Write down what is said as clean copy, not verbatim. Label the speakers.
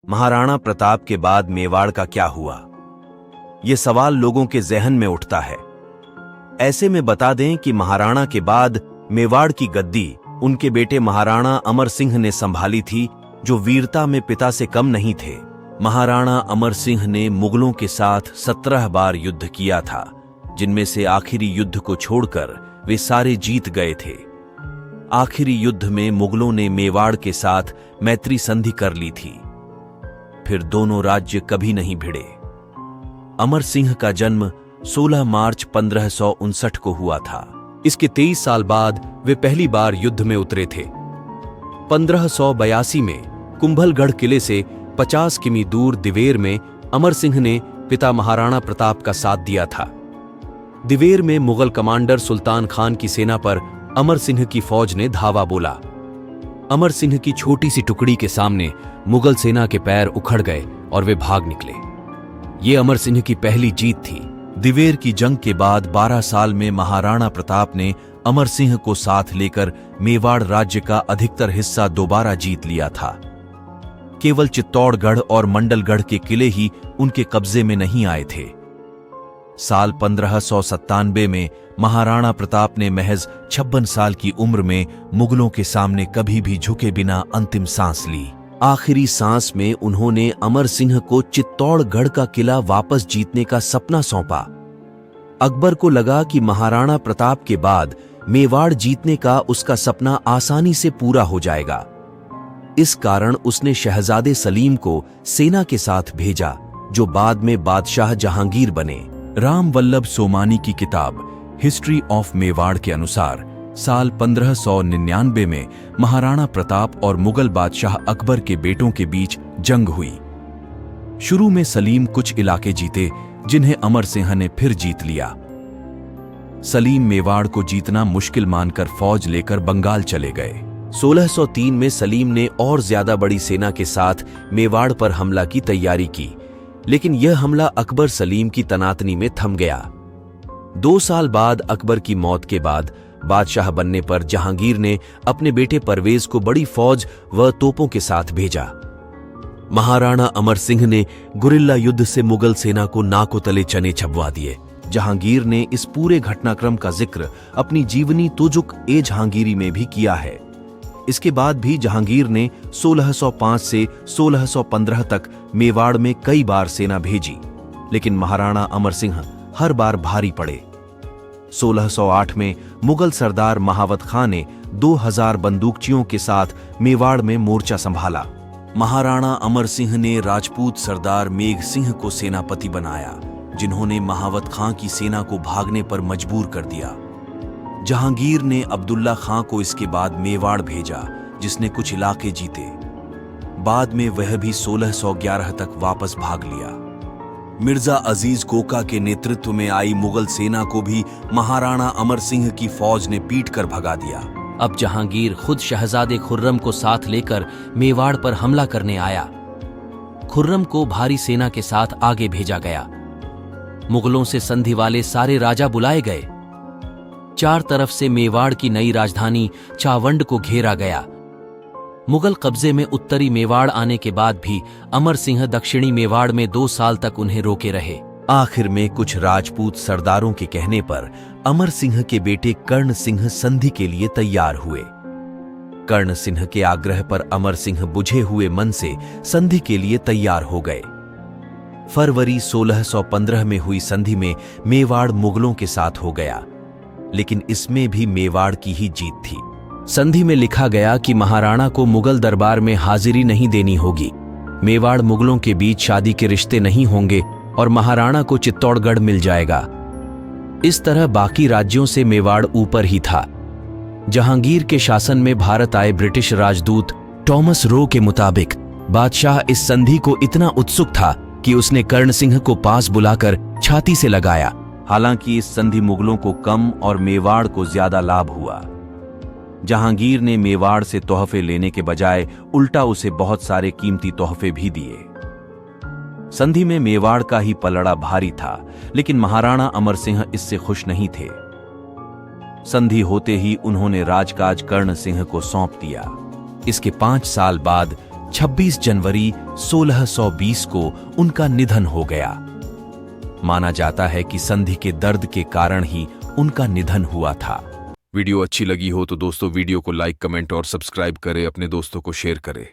Speaker 1: महाराणा प्रताप के बाद मेवाड़ का क्या हुआ? ये सवाल लोगों के जहन में उठता है। ऐसे में बता दें कि महाराणा के बाद मेवाड़ की गद्दी उनके बेटे महाराणा अमर सिंह ने संभाली थी, जो वीरता में पिता से कम नहीं थे। महाराणा अमर सिंह ने मुगलों के साथ 17 बार युद्ध किया था, जिनमें से आखिरी युद्ध को छोड़कर वे सारे जीत गए थे। आखिरी युद्ध में मुगलों ने मेवाड़ के साथ मैत्री संधि कर ली थी। फिर दोनों राज्य कभी नहीं भिड़े। अमर सिंह का जन्म 16 मार्च 1559 को हुआ था। इसके 23 साल बाद वे पहली बार युद्ध में उतरे थे। 1582 में कुंभलगढ़ किले से 50 किमी दूर दिवेर में अमर सिंह ने पिता महाराणा प्रताप का साथ दिया था। दिवेर में मुगल कमांडर सुल्तान खान की सेना पर अमर सिंह की फौज ने धावा बोला। अमर सिंह की छोटी सी टुकड़ी के सामने मुगल सेना के पैर उखड़ गए और वे भाग निकले। ये अमर सिंह की पहली जीत थी। दिवेर की जंग के बाद 12 साल में महाराणा प्रताप ने अमर सिंह को साथ लेकर मेवाड़ राज्य का अधिकतर हिस्सा दोबारा जीत लिया था। केवल चित्तौड़गढ़ और मंडलगढ़ के किले ही उनके कब्जे में नहीं आए थे। साल 1597 में महाराणा प्रताप ने महज 56 साल की उम्र में मुगलों के सामने कभी भी झुके बिना अंतिम सांस ली। आखिरी सांस में उन्होंने अमर सिंह को चित्तौड़गढ़ का किला वापस जीतने का सपना सौंपा। अकबर को लगा कि महाराणा प्रताप के बाद मेवाड़ जीतने का उसका सपना आसानी से पूरा हो जाएगा। इस कारण उसने शहजादे सलीम को सेना के साथ भेजा, जो बाद में बादशाह जहांगीर बने। राम वल्लभ सोमानी की किताब हिस्ट्री ऑफ मेवाड़ के अनुसार साल 1599 में महाराणा प्रताप और मुगल बादशाह अकबर के बेटों के बीच जंग हुई। शुरू में सलीम कुछ इलाके जीते, जिन्हें अमर सिंह ने फिर जीत लिया। सलीम मेवाड़ को जीतना मुश्किल मानकर फौज लेकर बंगाल चले गए। 1603 में सलीम ने और ज्यादा बड़ी सेना के साथ मेवाड़ पर हमला की तैयारी की, लेकिन यह हमला अकबर सलीम की तनातनी में थम गया। 2 साल बाद अकबर की मौत के बाद बादशाह बनने पर जहांगीर ने अपने बेटे परवेज को बड़ी फौज व तोपों के साथ भेजा। महाराणा अमर सिंह ने गुरिल्ला युद्ध से मुगल सेना को नाकों तले चने छपवा दिए। जहांगीर ने इस पूरे घटनाक्रम का जिक्र अपनी जीवनी तुजुक ए जहांगीरी में भी किया है। इसके बाद भी जहांगीर ने 1605 से 1615 तक मेवाड़ में कई बार सेना भेजी, लेकिन महाराणा अमर सिंह हर बार भारी पड़े। 1608 में मुगल सरदार महावत खान ने 2000 बंदूकचियों के साथ मेवाड़ में मोर्चा संभाला। महाराणा अमर सिंह ने राजपूत सरदार मेघ सिंह को सेनापति बनाया, जिन्होंने महावत खां की सेना को भागने पर मजबूर कर दिया। जहांगीर ने अब्दुल्ला खां को इसके बाद मेवाड़ भेजा, जिसने कुछ इलाके जीते। बाद में वह भी 1611 तक वापस भाग लिया। मिर्जा अजीज कोका के नेतृत्व में आई मुगल सेना को भी महाराणा अमर सिंह की फौज ने पीट कर भगा दिया।
Speaker 2: अब जहांगीर खुद शहजादे खुर्रम को साथ लेकर मेवाड़ पर हमला करने आया। खुर्रम को भारी सेना के साथ आगे भेजा गया। मुगलों से संधि वाले सारे राजा बुलाए गए। 4 तरफ से मेवाड़ की नई राजधानी चावंड को घेरा गया। मुगल कब्जे में उत्तरी मेवाड़ आने के बाद भी अमर सिंह दक्षिणी मेवाड़ में 2 साल तक उन्हें रोके रहे।
Speaker 1: आखिर में कुछ राजपूत सरदारों के कहने पर अमर सिंह के बेटे कर्ण सिंह संधि के लिए तैयार हुए। कर्ण सिंह के आग्रह पर अमर सिंह बुझे हुए मन से संधि के लिए तैयार हो गए। फरवरी 1615 में हुई संधि में मेवाड़ मुगलों के साथ हो गया, लेकिन इसमें भी मेवाड़ की ही जीत थी।
Speaker 2: संधि में लिखा गया कि महाराणा को मुगल दरबार में हाजिरी नहीं देनी होगी, मेवाड़ मुगलों के बीच शादी के रिश्ते नहीं होंगे और महाराणा को चित्तौड़गढ़ मिल जाएगा। इस तरह बाकी राज्यों से मेवाड़ ऊपर ही था। जहांगीर के शासन में भारत आए ब्रिटिश राजदूत टॉमस रो के मुताबिक बादशाह इस संधि को इतना उत्सुक था कि उसने कर्ण सिंह को पास बुलाकर छाती से लगाया।
Speaker 1: हालांकि इस संधि मुगलों को कम और मेवाड़ को ज्यादा लाभ हुआ। जहांगीर ने मेवाड़ से तोहफे लेने के बजाय उल्टा उसे बहुत सारे कीमती तोहफे भी दिए। संधि में मेवाड़ का ही पलड़ा भारी था, लेकिन महाराणा अमर सिंह इससे खुश नहीं थे। संधि होते ही उन्होंने राजकाज कर्ण सिंह को सौंप दिया। इसके 5 साल बाद
Speaker 2: 26 जनवरी 1620 को उनका निधन हो गया। माना जाता है कि संधि के दर्द के कारण ही उनका निधन हुआ था।
Speaker 1: वीडियो अच्छी लगी हो तो दोस्तों वीडियो को लाइक, कमेंट और सब्सक्राइब करें, अपने दोस्तों को शेयर करें।